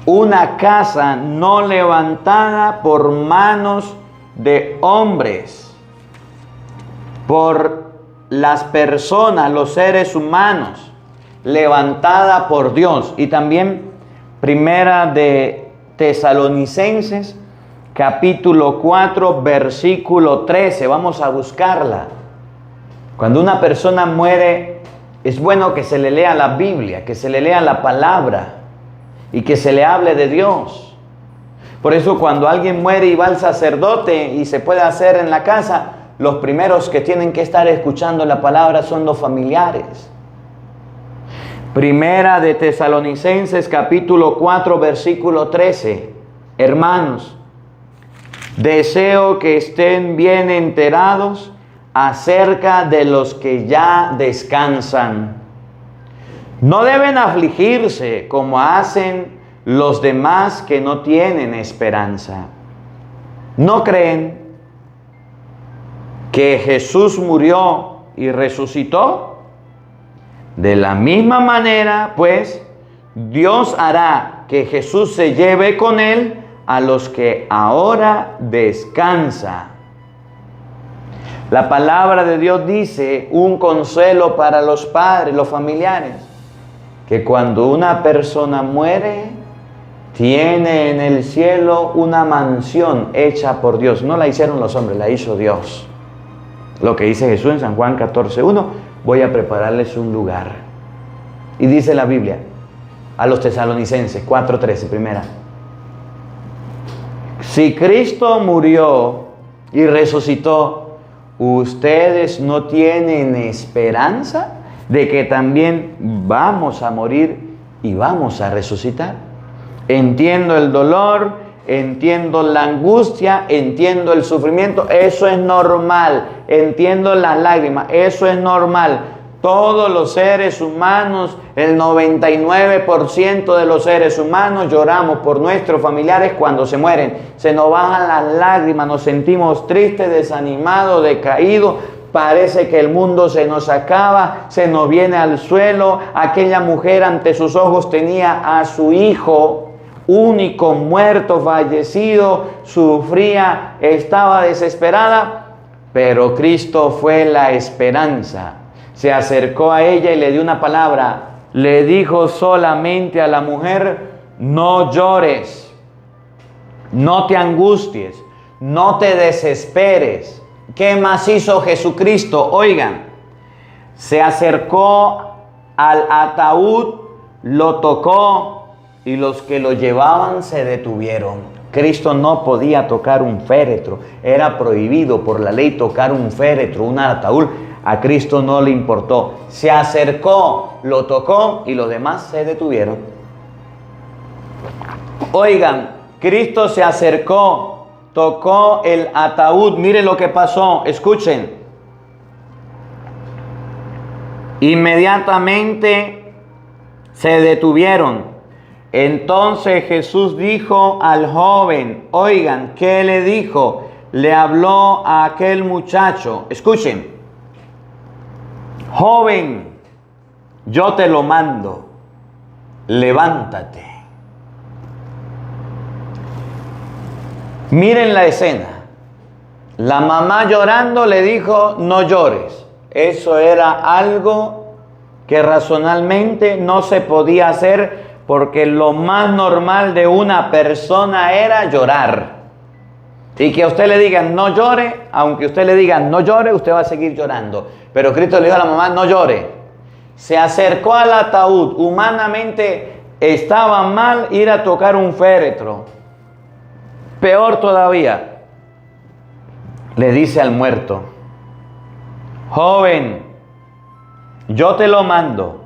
una casa no levantada por manos de hombres, por las personas, los seres humanos, levantada por Dios. Y también Primera de Tesalonicenses capítulo 4 versículo 13, vamos a buscarla. Cuando una persona muere, es bueno que se le lea la Biblia, que se le lea la palabra y que se le hable de Dios. Por eso cuando alguien muere y va al sacerdote y se puede hacer en la casa, los primeros que tienen que estar escuchando la palabra son los familiares. Primera de Tesalonicenses capítulo 4 versículo 13. Hermanos, deseo que estén bien enterados acerca de los que ya descansan. No deben afligirse como hacen los demás que no tienen esperanza. ¿No creen que Jesús murió y resucitó? De la misma manera, pues, Dios hará que Jesús se lleve con él a los que ahora descansan. La palabra de Dios dice un consuelo para los padres, los familiares, que cuando una persona muere, tiene en el cielo una mansión hecha por Dios. No la hicieron los hombres, la hizo Dios. Lo que dice Jesús en San Juan 14:1, voy a prepararles un lugar. Y dice la Biblia a los tesalonicenses, 4:13, primera, Si Cristo murió y resucitó, ¿ustedes no tienen esperanza de que también vamos a morir y vamos a resucitar? Entiendo el dolor, entiendo la angustia, entiendo el sufrimiento, eso es normal. Entiendo las lágrimas, eso es normal. Todos los seres humanos, el 99% de los seres humanos lloramos por nuestros familiares cuando se mueren. Se nos bajan las lágrimas, nos sentimos tristes, desanimados, decaídos. Parece que el mundo se nos acaba, se nos viene al suelo. Aquella mujer ante sus ojos tenía a su hijo único, muerto, fallecido, sufría, estaba desesperada, pero Cristo fue la esperanza. Se acercó a ella y le dio una palabra. Le dijo solamente a la mujer: no llores, no te angusties, no te desesperes. ¿Qué más hizo Jesucristo? Oigan, se acercó al ataúd, lo tocó y los que lo llevaban se detuvieron. Cristo no podía tocar un féretro, era prohibido por la ley tocar un féretro, un ataúd. A Cristo no le importó. Se acercó, lo tocó y los demás se detuvieron. Oigan, Cristo se acercó, tocó el ataúd. Miren lo que pasó, escuchen. Inmediatamente se detuvieron. Entonces Jesús dijo al joven, oigan, ¿qué le dijo? Le habló a aquel muchacho. Escuchen. Joven, yo te lo mando, levántate. Miren la escena. La mamá llorando le dijo, no llores. Eso era algo que racionalmente no se podía hacer, porque lo más normal de una persona era llorar. Y que a usted le digan no llore, aunque usted le digan no llore, usted va a seguir llorando. Pero Cristo le dijo a la mamá, no llore. Se acercó al ataúd. Humanamente estaba mal ir a tocar un féretro. Peor todavía, le dice al muerto, joven, yo te lo mando,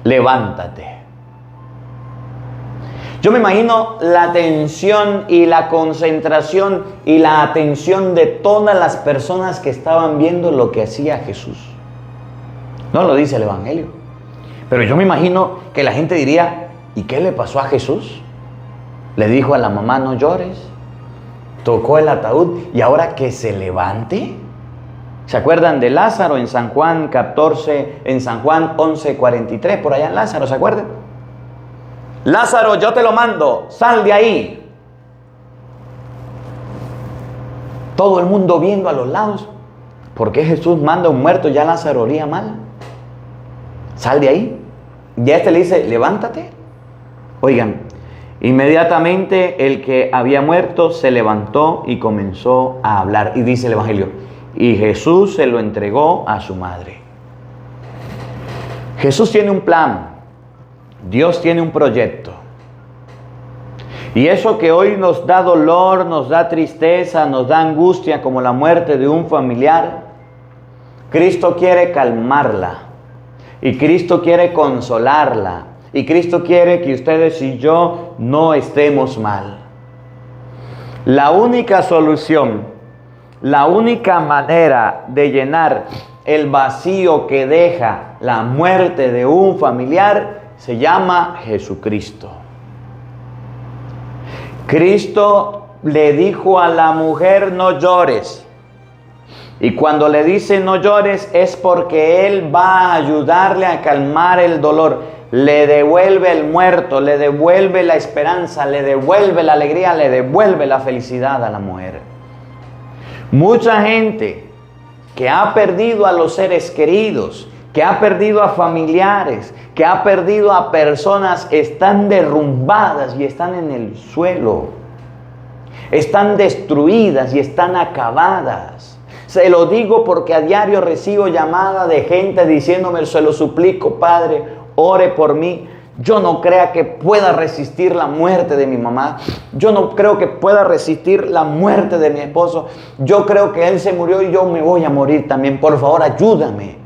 levántate. Yo me imagino la tensión y la concentración y la atención de todas las personas que estaban viendo lo que hacía Jesús. No lo dice el Evangelio. Pero yo me imagino que la gente diría, ¿y qué le pasó a Jesús? Le dijo a la mamá, no llores. Tocó el ataúd y ahora que se levante. ¿Se acuerdan de Lázaro en San Juan 14, en San Juan 11:43? Por allá en Lázaro, ¿se acuerdan? Lázaro, yo te lo mando, sal de ahí. Todo el mundo viendo a los lados. ¿Por qué Jesús manda a un muerto? Ya Lázaro olía mal. Sal de ahí. Y a este le dice, levántate. Oigan, inmediatamente el que había muerto se levantó y comenzó a hablar. Y dice el Evangelio, y Jesús se lo entregó a su madre. Jesús tiene un plan. Dios tiene un proyecto. Y eso que hoy nos da dolor, nos da tristeza, nos da angustia, como la muerte de un familiar, Cristo quiere calmarla. Y Cristo quiere consolarla. Y Cristo quiere que ustedes y yo no estemos mal. La única solución, la única manera de llenar el vacío que deja la muerte de un familiar se llama Jesucristo. Cristo le dijo a la mujer, no llores. Y cuando le dice no llores es porque Él va a ayudarle a calmar el dolor. Le devuelve el muerto, le devuelve la esperanza, le devuelve la alegría, le devuelve la felicidad a la mujer. Mucha gente que ha perdido a los seres queridos, que ha perdido a familiares, que ha perdido a personas, están derrumbadas y están en el suelo. Están destruidas y están acabadas. Se lo digo porque a diario recibo llamadas de gente diciéndome, se lo suplico, Padre, ore por mí. Yo no crea que pueda resistir la muerte de mi mamá. Yo no creo que pueda resistir la muerte de mi esposo. Yo creo que él se murió y yo me voy a morir también. Por favor, ayúdame.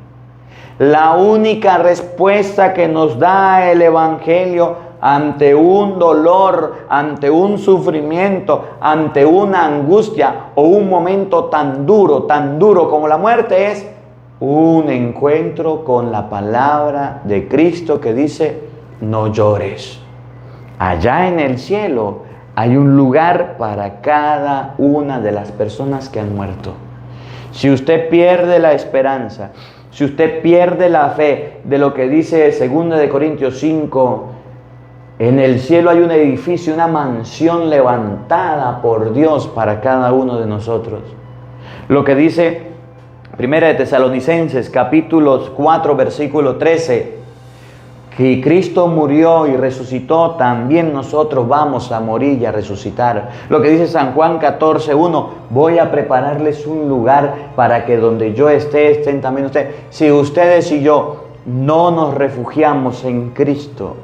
La única respuesta que nos da el Evangelio ante un dolor, ante un sufrimiento, ante una angustia o un momento tan duro como la muerte es un encuentro con la palabra de Cristo que dice: no llores. Allá en el cielo hay un lugar para cada una de las personas que han muerto. Si usted pierde la esperanza, si usted pierde la fe de lo que dice 2 de Corintios 5, en el cielo hay un edificio, una mansión levantada por Dios para cada uno de nosotros. Lo que dice 1 de Tesalonicenses, capítulo 4, versículo 13, que Cristo murió y resucitó, también nosotros vamos a morir y a resucitar. Lo que dice San Juan 14:1, voy a prepararles un lugar para que donde yo esté, estén también ustedes. Si ustedes y yo no nos refugiamos en Cristo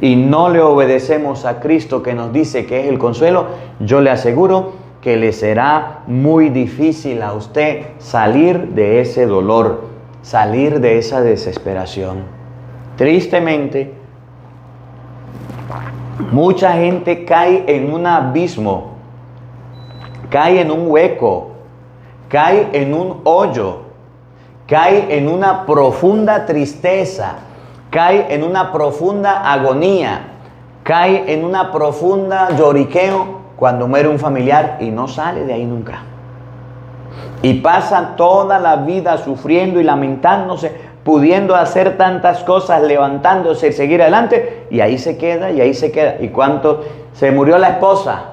y no le obedecemos a Cristo que nos dice que es el consuelo, yo le aseguro que le será muy difícil a usted salir de ese dolor, salir de esa desesperación. Tristemente, mucha gente cae en un abismo, cae en un hueco, cae en un hoyo, cae en una profunda tristeza, cae en una profunda agonía, cae en una profunda lloriqueo cuando muere un familiar y no sale de ahí nunca. Y pasa toda la vida sufriendo y lamentándose, pudiendo hacer tantas cosas, levantándose y seguir adelante, y ahí se queda, y ahí se queda. ¿Y cuánto? Se murió la esposa,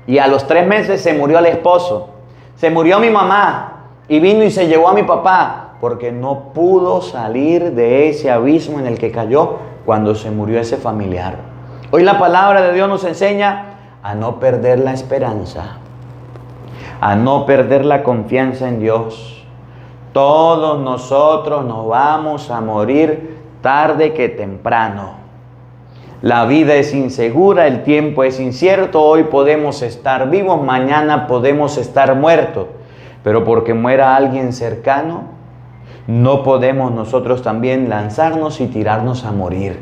y a los 3 meses se murió el esposo. Se murió mi mamá, y vino y se llevó a mi papá, porque no pudo salir de ese abismo en el que cayó cuando se murió ese familiar. Hoy la palabra de Dios nos enseña a no perder la esperanza, a no perder la confianza en Dios. Todos nosotros nos vamos a morir tarde que temprano. La vida es insegura, el tiempo es incierto. Hoy podemos estar vivos, mañana podemos estar muertos. Pero porque muera alguien cercano, no podemos nosotros también lanzarnos y tirarnos a morir.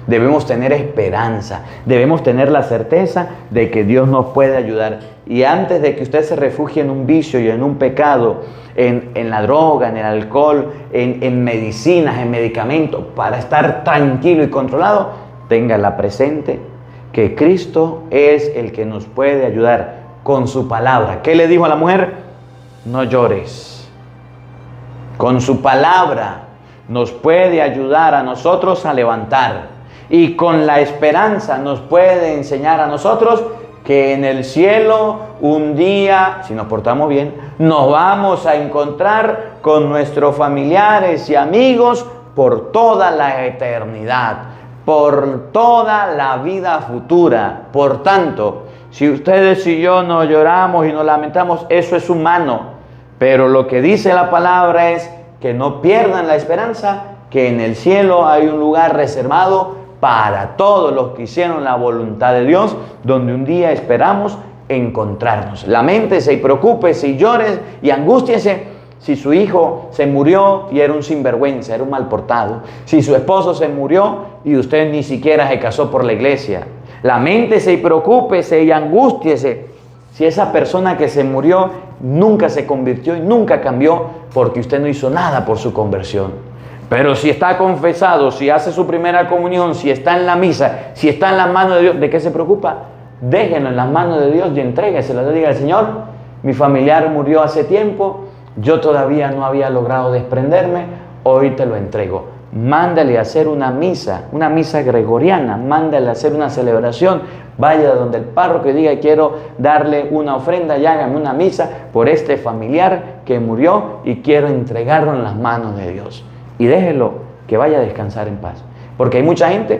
Debemos tener esperanza, debemos tener la certeza de que Dios nos puede ayudar. Y antes de que usted se refugie en un vicio y en un pecado, en la droga, en el alcohol, en medicinas, en medicamentos, para estar tranquilo y controlado, téngala presente que Cristo es el que nos puede ayudar con su palabra. ¿Qué le dijo a la mujer? No llores. Con su palabra nos puede ayudar a nosotros a levantar. Y con la esperanza nos puede enseñar a nosotros que en el cielo un día, si nos portamos bien, nos vamos a encontrar con nuestros familiares y amigos por toda la eternidad, por toda la vida futura. Por tanto, si ustedes y yo no lloramos y nos lamentamos, eso es humano. Pero lo que dice la palabra es que no pierdan la esperanza, que en el cielo hay un lugar reservado para todos los que hicieron la voluntad de Dios, donde un día esperamos encontrarnos. Laméntese y preocúpese y llores y angústiese si su hijo se murió y era un sinvergüenza, era un mal portado. Si su esposo se murió y usted ni siquiera se casó por la iglesia. Laméntese y preocúpese y angústiese si esa persona que se murió nunca se convirtió y nunca cambió porque usted no hizo nada por su conversión. Pero si está confesado, si hace su primera comunión, si está en la misa, si está en las manos de Dios, ¿de qué se preocupa? Déjenlo en las manos de Dios y entrégueselo. Diga al Señor, mi familiar murió hace tiempo, yo todavía no había logrado desprenderme, hoy te lo entrego. Mándale a hacer una misa gregoriana, mándale a hacer una celebración, vaya donde el párroco y diga, quiero darle una ofrenda y hágame una misa por este familiar que murió y quiero entregarlo en las manos de Dios. Y déjelo que vaya a descansar en paz. Porque hay mucha gente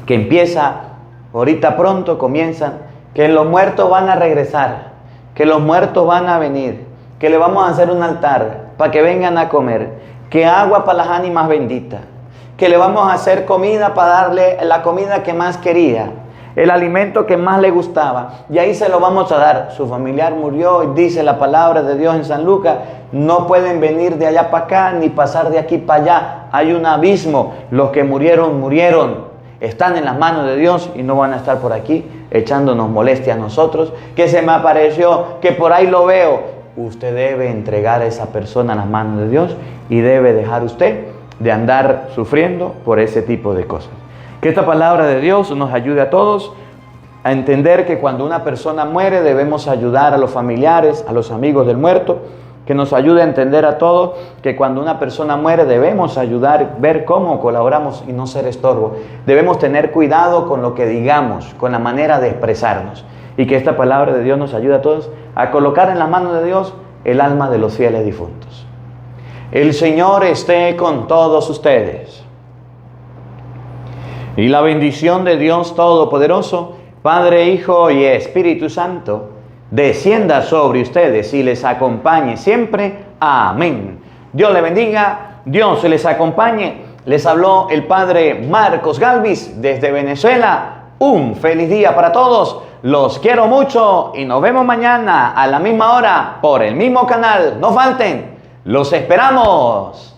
que empieza, ahorita pronto comienzan, que los muertos van a regresar, que los muertos van a venir, que le vamos a hacer un altar para que vengan a comer, que agua para las ánimas benditas, que le vamos a hacer comida para darle la comida que más quería, el alimento que más le gustaba, y ahí se lo vamos a dar. Su familiar murió y dice la palabra de Dios en San Lucas, no pueden venir de allá para acá ni pasar de aquí para allá. Hay un abismo. Los que murieron, murieron. Están en las manos de Dios y no van a estar por aquí echándonos molestia a nosotros. Que se me apareció, que por ahí lo veo. Usted debe entregar a esa persona en las manos de Dios y debe dejar usted de andar sufriendo por ese tipo de cosas. Que esta palabra de Dios nos ayude a todos a entender que cuando una persona muere debemos ayudar a los familiares, a los amigos del muerto. Que nos ayude a entender a todos que cuando una persona muere debemos ayudar, ver cómo colaboramos y no ser estorbo. Debemos tener cuidado con lo que digamos, con la manera de expresarnos. Y que esta palabra de Dios nos ayude a todos a colocar en las manos de Dios el alma de los fieles difuntos. El Señor esté con todos ustedes. Y la bendición de Dios Todopoderoso, Padre, Hijo y Espíritu Santo, descienda sobre ustedes y les acompañe siempre. Amén. Dios les bendiga, Dios les acompañe. Les habló el Padre Marcos Galvis desde Venezuela. Un feliz día para todos. Los quiero mucho y nos vemos mañana a la misma hora por el mismo canal. No falten. Los esperamos.